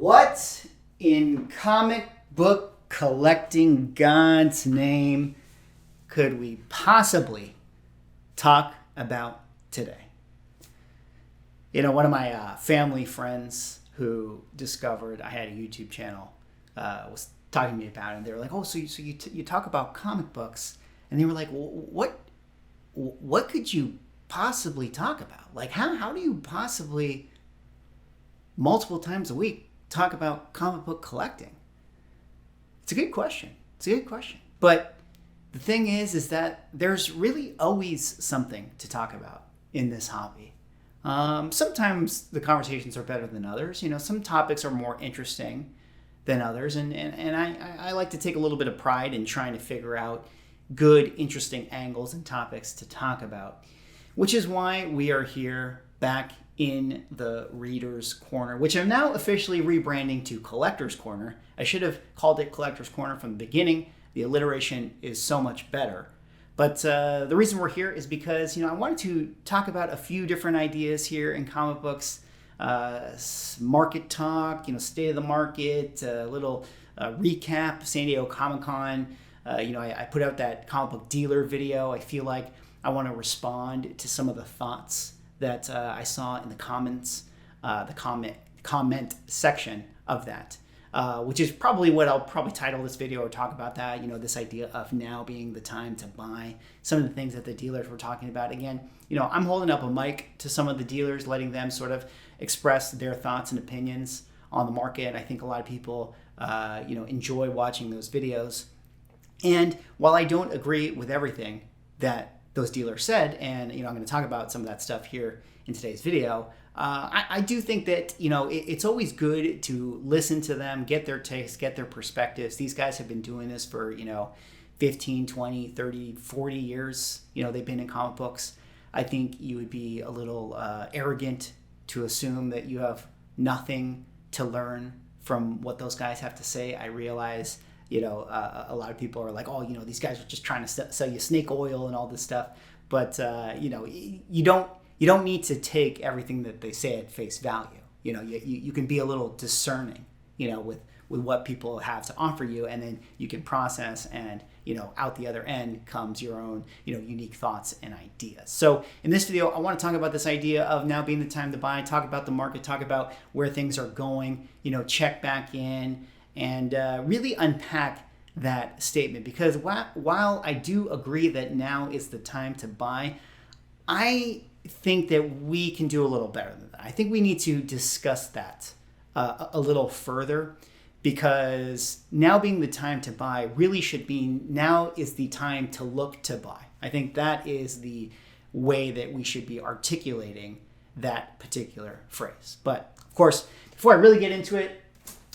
What in comic book collecting God's name could we possibly talk about today? You know, one of my family friends who discovered I had a YouTube channel was talking to me about it, and they were like, "Oh, so you talk about comic books?" And they were like, "What could you possibly talk about? Like, how do you possibly multiple times a week talk about comic book collecting?" It's a good question. But the thing is that there's really always something to talk about in this hobby. Sometimes the conversations are better than others. You know, some topics are more interesting than others, and I like to take a little bit of pride in trying to figure out good, interesting angles and topics to talk about, which is why we are here back in the Reader's Corner, which I'm now officially rebranding to Collector's Corner. I should have called it Collector's Corner from the beginning. The alliteration is so much better. But the reason we're here is because, you know, I wanted to talk about a few different ideas here in comic books, market talk, you know, state of the market, a little recap, San Diego Comic-Con. I put out that comic book dealer video. I feel like I want to respond to some of the thoughts that I saw in the comments, the comment section of that, which is probably what I'll probably title this video or talk about that, you know, this idea of now being the time to buy, some of the things that the dealers were talking about. Again, you know, I'm holding up a mic to some of the dealers, letting them sort of express their thoughts and opinions on the market. I think a lot of people, enjoy watching those videos. And while I don't agree with everything that those dealers said, and, you know, I'm going to talk about some of that stuff here in today's video, I do think that, you know, it's always good to listen to them, get their takes, get their perspectives. These guys have been doing this for, you know, 15, 20, 30, 40 years. You know, they've been in comic books. I think you would be a little arrogant to assume that you have nothing to learn from what those guys have to say. I realize, you know, a lot of people are like, "Oh, you know, these guys are just trying to sell you snake oil and all this stuff." But, you know, you don't need to take everything that they say at face value. You know, you can be a little discerning, you know, with what people have to offer you, and then you can process, and, you know, out the other end comes your own, you know, unique thoughts and ideas. So in this video, I want to talk about this idea of now being the time to buy, talk about the market, talk about where things are going, you know, check back in, and really unpack that statement. Because while I do agree that now is the time to buy, I think that we can do a little better than that. I think we need to discuss that a little further, because now being the time to buy really should mean now is the time to look to buy. I think that is the way that we should be articulating that particular phrase. But of course, before I really get into it,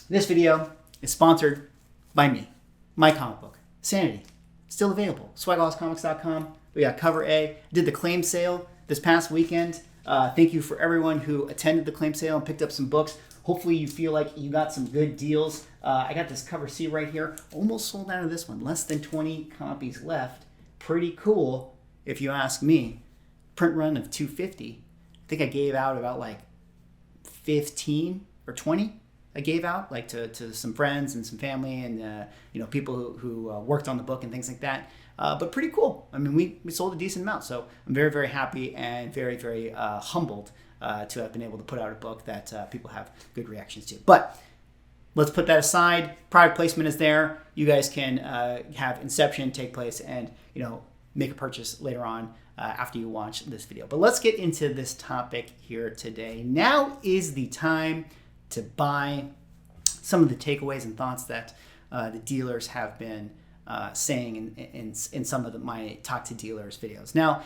this video is sponsored by me, my comic book, Sanity. Still available. SwagHouseComics.com. We got Cover A. Did the claim sale this past weekend. Thank you for everyone who attended the claim sale and picked up some books. Hopefully you feel like you got some good deals. I got this Cover C right here. Almost sold out of this one. Less than 20 copies left. Pretty cool, if you ask me. Print run of 250. I think I gave out about like 15 or 20. I gave out like to some friends and some family and people who worked on the book and things like that. But pretty cool. I mean, we sold a decent amount, so I'm very, very happy and very, very humbled to have been able to put out a book that people have good reactions to. But let's put that aside. Product placement is there. You guys can have Inception take place and, you know, make a purchase later on after you watch this video. But let's get into this topic here today. Now is the time to buy. Some of the takeaways and thoughts that the dealers have been saying in some of my Talk to Dealers videos. Now,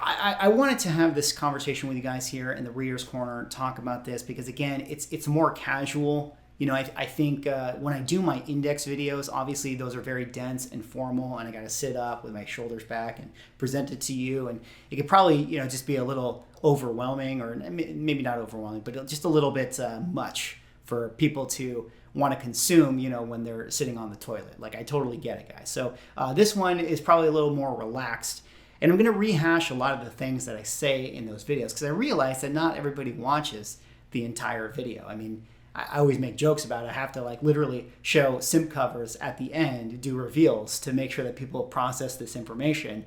I wanted to have this conversation with you guys here in the Reader's Corner, talk about this, because again, it's more casual. You know, I think when I do my index videos, obviously those are very dense and formal, and I got to sit up with my shoulders back and present it to you, and it could probably, you know, just be a little overwhelming, or maybe not overwhelming, but just a little bit much for people to want to consume, you know, when they're sitting on the toilet. Like, I totally get it, guys. So this one is probably a little more relaxed, and I'm going to rehash a lot of the things that I say in those videos, because I realize that not everybody watches the entire video. I mean, I always make jokes about it. I have to like literally show SIM covers at the end, do reveals to make sure that people process this information.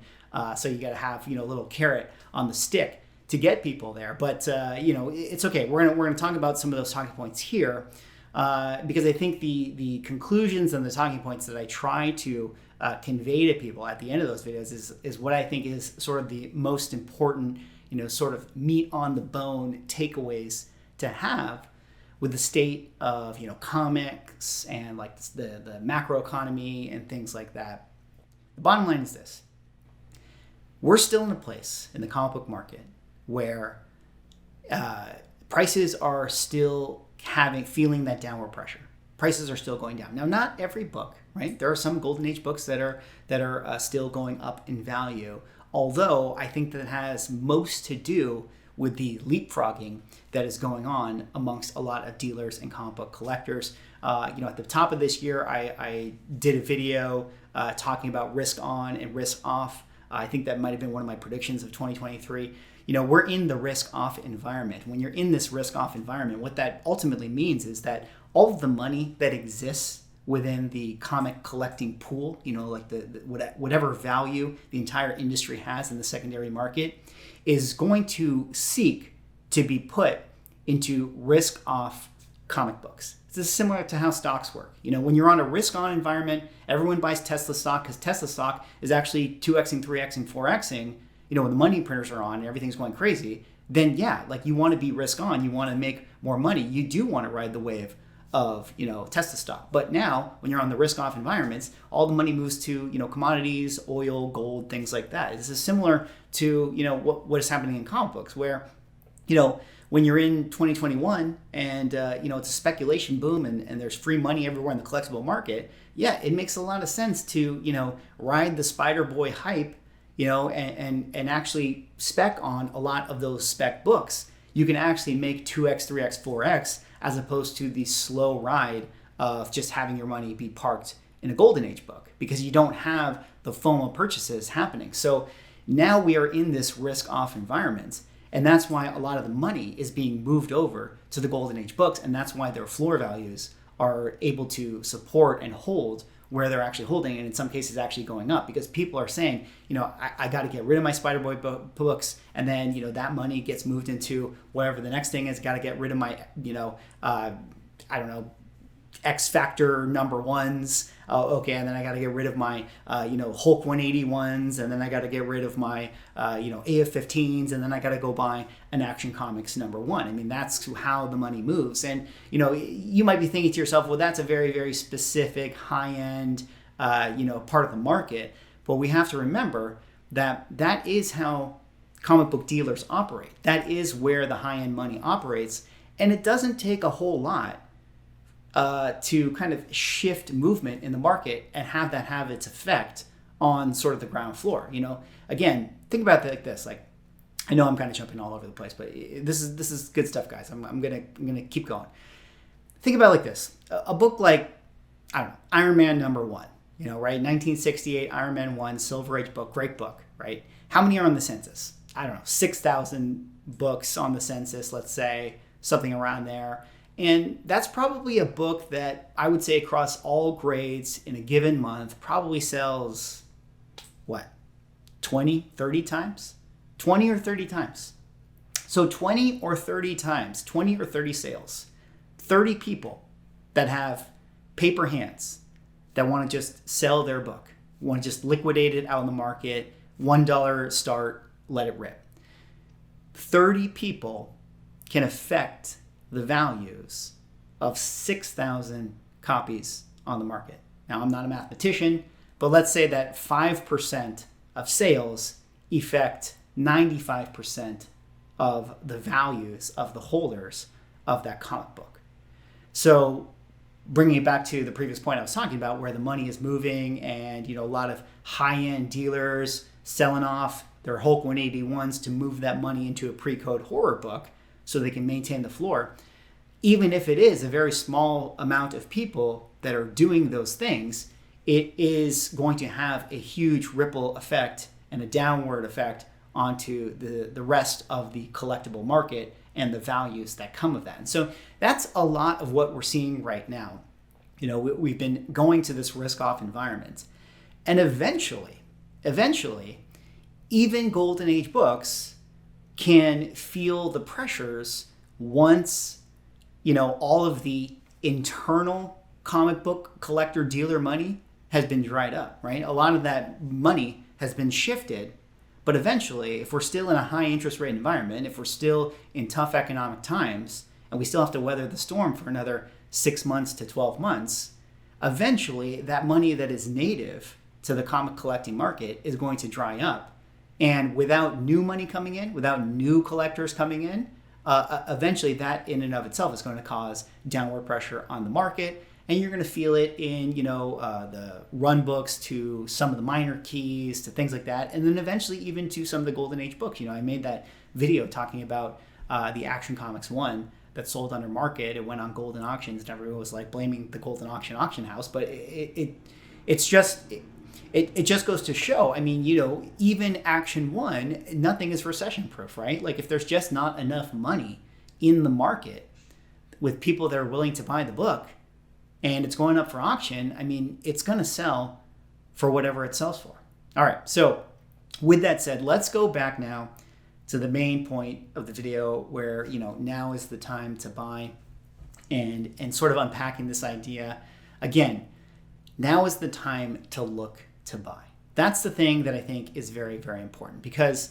So you got to have, a little carrot on the stick to get people there. But, it's okay. We're gonna talk about some of those talking points here because I think the conclusions and the talking points that I try to convey to people at the end of those videos is what I think is sort of the most important, sort of meat on the bone takeaways to have with the state of, comics and like the macroeconomy and things like that. The bottom line is this. We're still in a place in the comic book market where prices are still feeling that downward pressure. Prices are still going down. Now, not every book, right? There are some Golden Age books that are still going up in value, although I think that it has most to do with the leapfrogging that is going on amongst a lot of dealers and comic book collectors. At the top of this year, I did a video talking about risk on and risk off. I think that might have been one of my predictions of 2023. We're in the risk off environment. When you're in this risk off environment, what that ultimately means is that all of the money that exists within the comic collecting pool, like the whatever value the entire industry has in the secondary market, is going to seek to be put into risk off comic books. This is similar to how stocks work. When you're on a risk on environment, everyone buys Tesla stock because Tesla stock is actually 2xing, 3xing, 4xing. When the money printers are on and everything's going crazy, then yeah, like you want to be risk on, you want to make more money. You do want to ride the wave of, Tesla stock. But now when you're on the risk off environments, all the money moves to, commodities, oil, gold, things like that. This is similar to, what is happening in comic books where, when you're in 2021 and, it's a speculation boom and there's free money everywhere in the collectible market, yeah, it makes a lot of sense to, ride the Spider-Boy hype, and actually spec on a lot of those spec books. You can actually make 2x, 3x, 4x as opposed to the slow ride of just having your money be parked in a Golden Age book because you don't have the FOMO purchases happening. So now we are in this risk off environment. And that's why a lot of the money is being moved over to the Golden Age books. And that's why their floor values are able to support and hold where they're actually holding, and in some cases actually going up because people are saying, I got to get rid of my Spider-Boy books, and then, that money gets moved into whatever the next thing is. Got to get rid of my, X Factor number ones. Okay, and then I got to get rid of my, Hulk 180 ones, and then I got to get rid of my, AF-15s, and then I got to go buy an Action Comics number one. I mean, that's how the money moves. And, you might be thinking to yourself, well, that's a very, very specific high-end, part of the market. But we have to remember that that is how comic book dealers operate. That is where the high-end money operates. And it doesn't take a whole lot to kind of shift movement in the market and have that have its effect on sort of the ground floor. Again, think about it like this. Like, I know I'm kind of jumping all over the place, but this is good stuff, guys. I'm gonna keep going. Think about it like this: a book like, I don't know, Iron Man number one. Right? 1968 Iron Man 1 Silver Age book, great book, right? How many are on the census? I don't know, 6,000 books on the census, let's say, something around there. And that's probably a book that I would say across all grades in a given month probably sells, 20, 30 times? 20 or 30 times. So 20 or 30 times, 20 or 30 sales, 30 people that have paper hands that want to just sell their book, want to just liquidate it out in the market, $1 start, let it rip. 30 people can affect the values of 6,000 copies on the market. Now, I'm not a mathematician, but let's say that 5% of sales affect 95% of the values of the holders of that comic book. So bringing it back to the previous point I was talking about where the money is moving and, a lot of high-end dealers selling off their Hulk 181s to move that money into a pre-code horror book so they can maintain the floor. Even if it is a very small amount of people that are doing those things, it is going to have a huge ripple effect and a downward effect onto the rest of the collectible market and the values that come of that. And so that's a lot of what we're seeing right now. We've been going to this risk-off environment. And eventually, even Golden Age books can feel the pressures once, all of the internal comic book collector dealer money has been dried up, right? A lot of that money has been shifted. But eventually, if we're still in a high interest rate environment, if we're still in tough economic times, and we still have to weather the storm for another 6 months to 12 months, eventually that money that is native to the comic collecting market is going to dry up. And without new money coming in, without new collectors coming in, eventually that in and of itself is going to cause downward pressure on the market. And you're going to feel it in, the run books to some of the minor keys to things like that. And then eventually even to some of the Golden Age books. I made that video talking about the Action Comics 1 that sold under market. It went on Golden Auctions and everyone was like blaming the Golden auction house. But it just goes to show, even Action 1, nothing is recession proof, right? Like if there's just not enough money in the market with people that are willing to buy the book, and it's going up for auction, it's going to sell for whatever it sells for. All right, so with that said, let's go back now to the main point of the video where, now is the time to buy and sort of unpacking this idea. Again, now is the time to look to buy. That's the thing that I think is very, very important because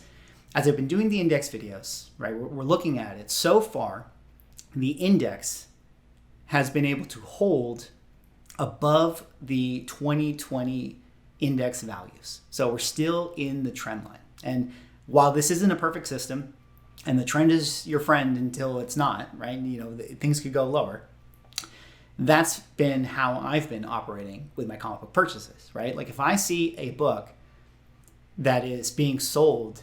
as I've been doing the index videos, right, we're looking at it. So far, the index has been able to hold above the 2020 index values. So we're still in the trend line. And while this isn't a perfect system, and the trend is your friend until it's not, right? Things could go lower. That's been how I've been operating with my comic book purchases, right? Like if I see a book that is being sold,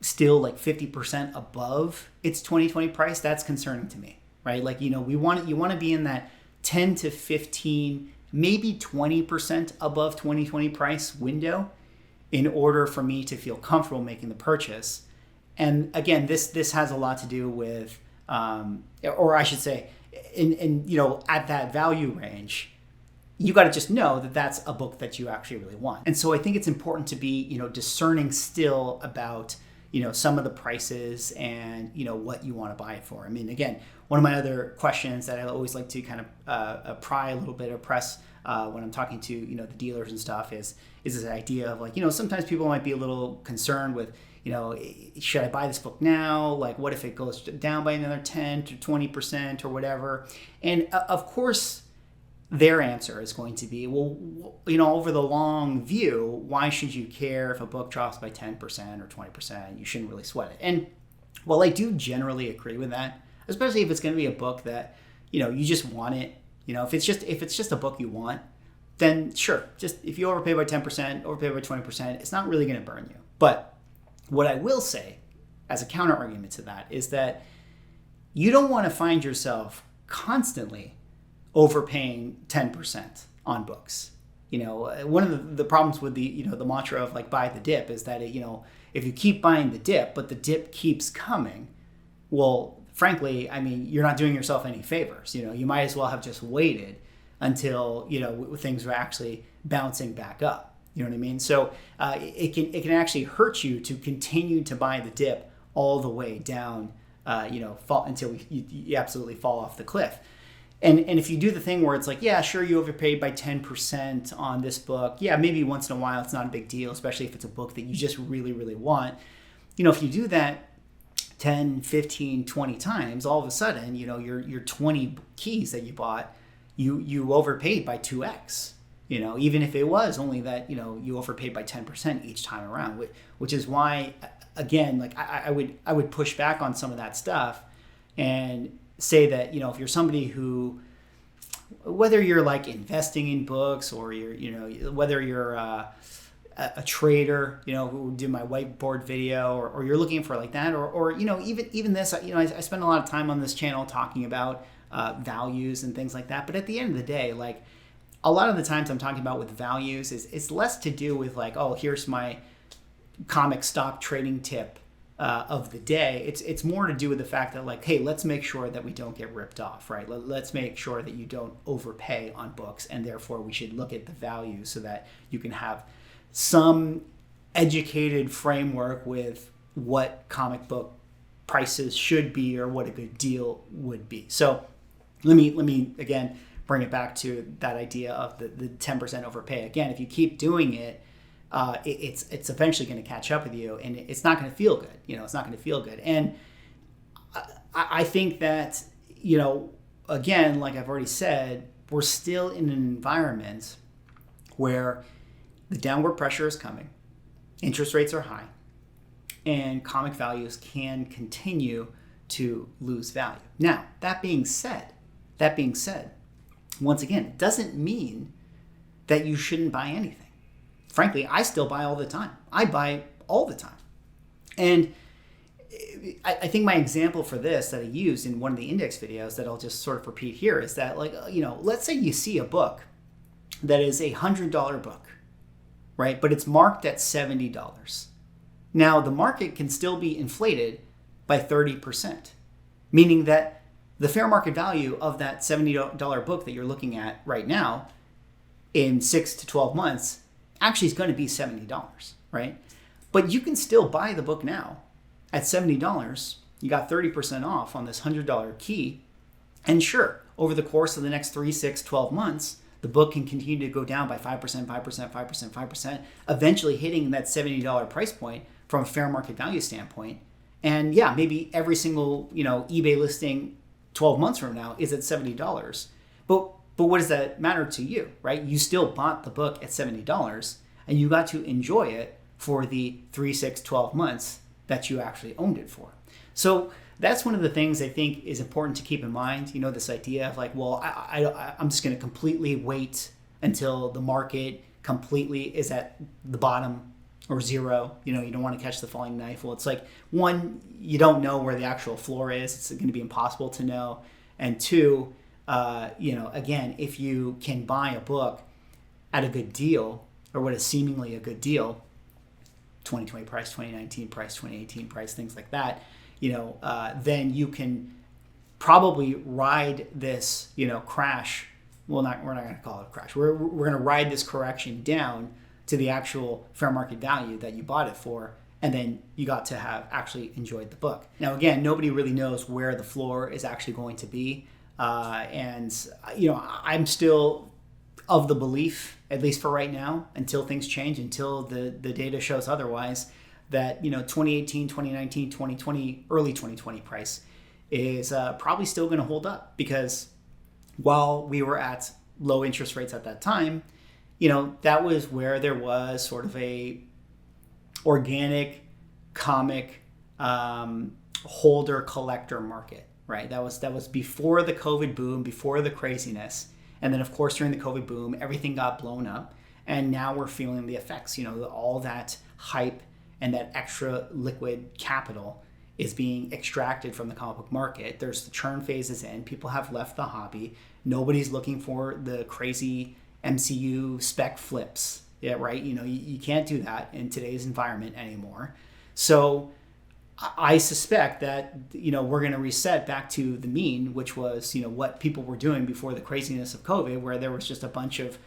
still like 50% above its 2020 price, that's concerning to me. Right? Like, you want to be in that 10 to 15, maybe 20% above 2020 price window in order for me to feel comfortable making the purchase. And again, this has a lot to do with, or I should say, at that value range, you got to just know that that's a book that you actually really want. And so I think it's important to be, discerning still about, some of the prices and, what you want to buy it for. Again, one of my other questions that I always like to kind of pry a little bit or press when I'm talking to, the dealers and stuff is this idea of like, sometimes people might be a little concerned with, should I buy this book now? Like, what if it goes down by another 10 to 20% or whatever? And of course, their answer is going to be, well, over the long view, why should you care if a book drops by 10% or 20%? You shouldn't really sweat it. And while I do generally agree with that, especially if it's going to be a book that, you just want it, if it's just a book you want, then sure, just if you overpay by 10%, overpay by 20%, it's not really going to burn you. But what I will say as a counter argument to that is that you don't want to find yourself constantly overpaying 10% on books. One of the problems with the mantra of like buy the dip is that if you keep buying the dip, but the dip keeps coming, well, frankly, you're not doing yourself any favors. You might as well have just waited until, things were actually bouncing back up. You know what I mean? So it can actually hurt you to continue to buy the dip all the way down, fall until you absolutely fall off the cliff. And if you do the thing where it's like, yeah, sure, you overpaid by 10% on this book. Yeah, maybe once in a while it's not a big deal, especially if it's a book that you just really, really want. If you do that 10, 15, 20 times, all of a sudden, your 20 keys that you bought, you overpaid by 2x. Even if it was only that, you overpaid by 10% each time around, which is why, again, like I would push back on some of that stuff and say that, if you're somebody who, whether you're like investing in books or you're, whether you're a trader, who do my whiteboard video or you're looking for like that, or even this, I spend a lot of time on this channel talking about values and things like that. But at the end of the day, like a lot of the times I'm talking about with values is it's less to do with like, oh, here's my comic stock trading tip of the day. It's more to do with the fact that, like, hey, let's make sure that we don't get ripped off, right? Let's make sure that you don't overpay on books, and therefore we should look at the value so that you can have some educated framework with what comic book prices should be or what a good deal would be. So let me again bring it back to that idea of the 10% overpay. Again, if you keep doing it, it's eventually going to catch up with you, and it's not going to feel good. It's not going to feel good. And I think that, again, like I've already said, we're still in an environment where the downward pressure is coming, interest rates are high, and comic values can continue to lose value. Now, that being said, once again, it doesn't mean that you shouldn't buy anything. Frankly, I still buy all the time. I buy all the time. And I think my example for this that I used in one of the index videos that I'll just sort of repeat here is that, like, let's say you see a book that is $100 book, right? But it's marked at $70. Now, the market can still be inflated by 30%, meaning that the fair market value of that $70 book that you're looking at right now in 6 to 12 months actually is going to be $70, right? But you can still buy the book now at $70. You got 30% off on this $100 key. And sure, over the course of the next 3, 6, 12 months, the book can continue to go down by 5%, 5%, 5%, 5%, eventually hitting that $70 price point from a fair market value standpoint. And yeah, maybe every single, eBay listing 12 months from now is at $70. But what does that matter to you, right? You still bought the book at $70 and you got to enjoy it for the 3, 6, 12 months that you actually owned it for. So that's one of the things I think is important to keep in mind. This idea of like, well, I'm just going to completely wait until the market completely is at the bottom or zero. You don't want to catch the falling knife. Well, it's like, one, you don't know where the actual floor is. It's going to be impossible to know. And two, again, if you can buy a book at a good deal, or what is seemingly a good deal, 2020 price, 2019 price, 2018 price, things like that, then you can probably ride this, crash. Well, we're not going to call it a crash. We're going to ride this correction down to the actual fair market value that you bought it for, and then you got to have actually enjoyed the book. Now, again, nobody really knows where the floor is actually going to be. I'm still of the belief, at least for right now, until things change, until the data shows otherwise, that 2018, 2019, 2020, early 2020 price is probably still going to hold up, because while we were at low interest rates at that time, that was where there was sort of a organic comic holder collector market. Right, that was before the COVID boom, before the craziness, and then of course during the COVID boom, everything got blown up, and now we're feeling the effects. All that hype and that extra liquid capital is being extracted from the comic book market. There's the churn phases in. People have left the hobby. Nobody's looking for the crazy MCU spec flips. Yeah, right. You can't do that in today's environment anymore. So I suspect that, we're going to reset back to the mean, which was, what people were doing before the craziness of COVID, where there was just a bunch of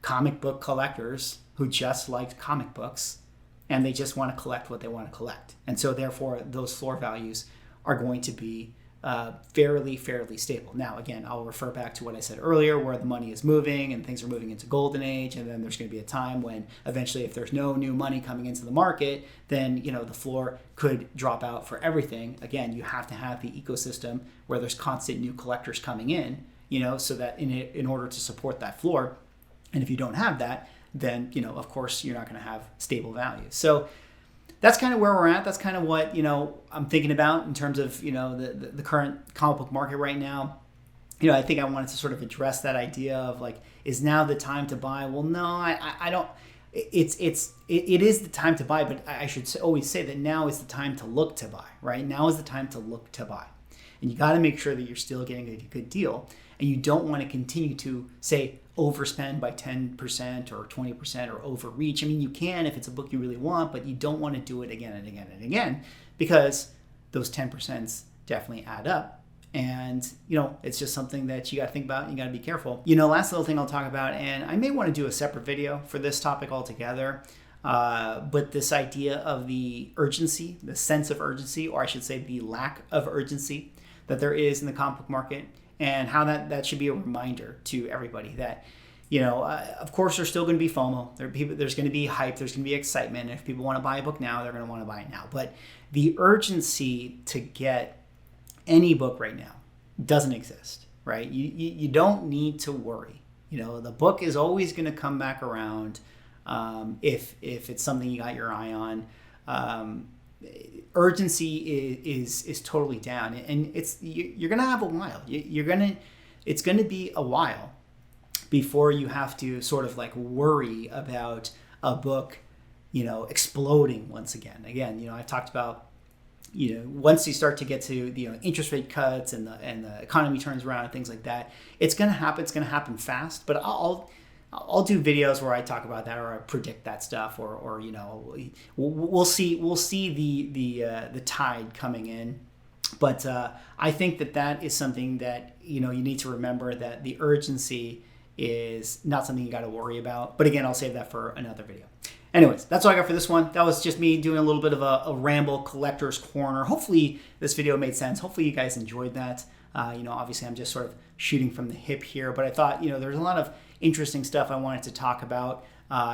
comic book collectors who just liked comic books and they just want to collect what they want to collect. And so therefore those floor values are going to be fairly stable. Now, again, I'll refer back to what I said earlier, where the money is moving and things are moving into golden age. And then there's going to be a time when eventually, if there's no new money coming into the market, then, the floor could drop out for everything. Again, you have to have the ecosystem where there's constant new collectors coming in, so that in order to support that floor. And if you don't have that, then, of course, you're not going to have stable value. So that's kind of where we're at. That's kind of what, I'm thinking about in terms of, the current comic book market right now. I think I wanted to sort of address that idea of like, is now the time to buy? Well, no, I don't. It is the time to buy, but I should always say that now is the time to look to buy, right? Now is the time to look to buy. And you got to make sure that you're still getting a good deal. And you don't want to continue to say, overspend by 10% or 20% or overreach. I mean, you can if it's a book you really want, but you don't want to do it again and again and again, because those 10% definitely add up. And, it's just something that you got to think about. You got to be careful. Last little thing I'll talk about, and I may want to do a separate video for this topic altogether, but this idea of the urgency, the sense of urgency, or I should say the lack of urgency that there is in the comic book market, and how that should be a reminder to everybody that, of course, there's still going to be FOMO. There's going to be hype. There's going to be excitement. If people want to buy a book now, they're going to want to buy it now. But the urgency to get any book right now doesn't exist, right? You don't need to worry. The book is always going to come back around if it's something you got your eye on. Urgency is totally down, and you're going to have a while. It's going to be a while before you have to sort of like worry about a book, exploding once again. Again, I've talked about, once you start to get to the interest rate cuts and the economy turns around and things like that, it's going to happen. It's going to happen fast. But I'll do videos where I talk about that, or I predict that stuff, or we'll see the tide coming in. But I think that is something that you need to remember, that the urgency is not something you got to worry about. But again, I'll save that for another video. Anyways, that's all I got for this one. That was just me doing a little bit of a ramble, collector's corner. Hopefully this video made sense. Hopefully you guys enjoyed that. Obviously I'm just sort of shooting from the hip here, but I thought, there's a lot of interesting stuff I wanted to talk about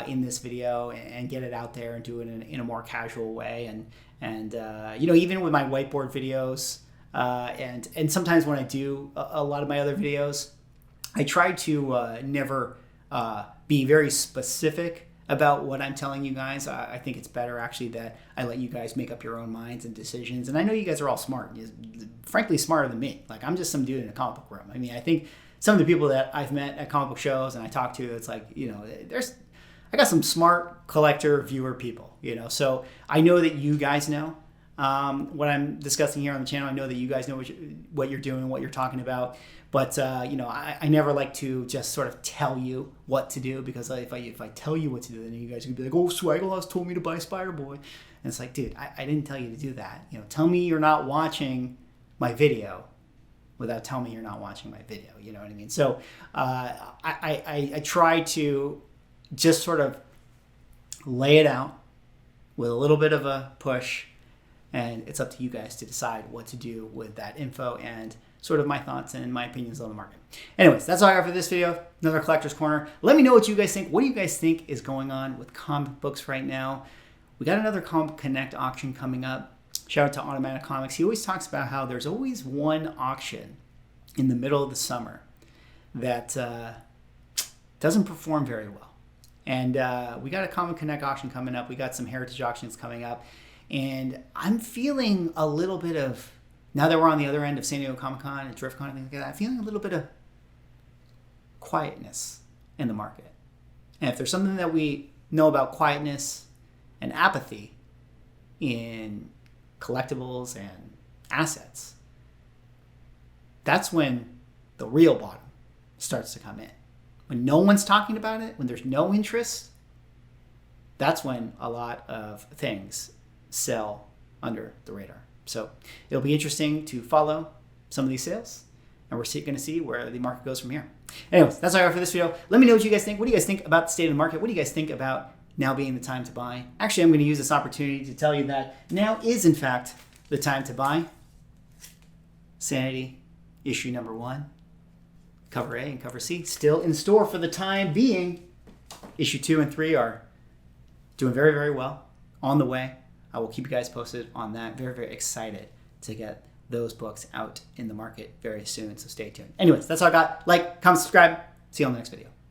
in this video and get it out there and do it in a more casual way. And even with my whiteboard videos, and sometimes when I do a lot of my other videos, I try to never be very specific about what I'm telling you guys. I think it's better actually that I let you guys make up your own minds and decisions. And I know you guys are all smart, frankly smarter than me. Like, I'm just some dude in a comic book room. I mean, I think some of the people that I've met at comic book shows and I talk to, it's like, I got some smart collector viewer people, so I know that you guys know what I'm discussing here on the channel. I know that you guys know what you're doing, what you're talking about. But, I never like to just sort of tell you what to do, because if I tell you what to do, then you guys are going to be like, oh, Swaggle told me to buy Spider-Boy. And it's like, dude, I didn't tell you to do that. Tell me you're not watching my video without telling me you're not watching my video. You know what I mean? So I try to just sort of lay it out with a little bit of a push, and it's up to you guys to decide what to do with that info and sort of my thoughts and my opinions on the market. Anyways, that's all I got for this video. Another collector's corner. Let me know what you guys think. What do you guys think is going on with comic books right now? We got another Comic Connect auction coming up. Shout out to Automatic Comics. He always talks about how there's always one auction in the middle of the summer that doesn't perform very well. And we got a Comic Connect auction coming up. We got some Heritage auctions coming up. And I'm feeling a little bit of, now that we're on the other end of San Diego Comic-Con and DriftCon and things like that, I'm feeling a little bit of quietness in the market. And if there's something that we know about quietness and apathy in collectibles and assets, that's when the real bottom starts to come in. When no one's talking about it, when there's no interest, that's when a lot of things sell under the radar. So it'll be interesting to follow some of these sales, and we're going to see where the market goes from here. Anyways, that's all I got for this video. Let me know what you guys think. What do you guys think about the state of the market? What do you guys think about now being the time to buy? Actually, I'm going to use this opportunity to tell you that now is, in fact, the time to buy. Sanity, issue number 1, cover A and cover C, still in store for the time being. Issue 2 and 3 are doing very, very well, on the way. I will keep you guys posted on that. Very, very excited to get those books out in the market very soon, so stay tuned. Anyways, that's all I got. Like, comment, subscribe. See you on the next video.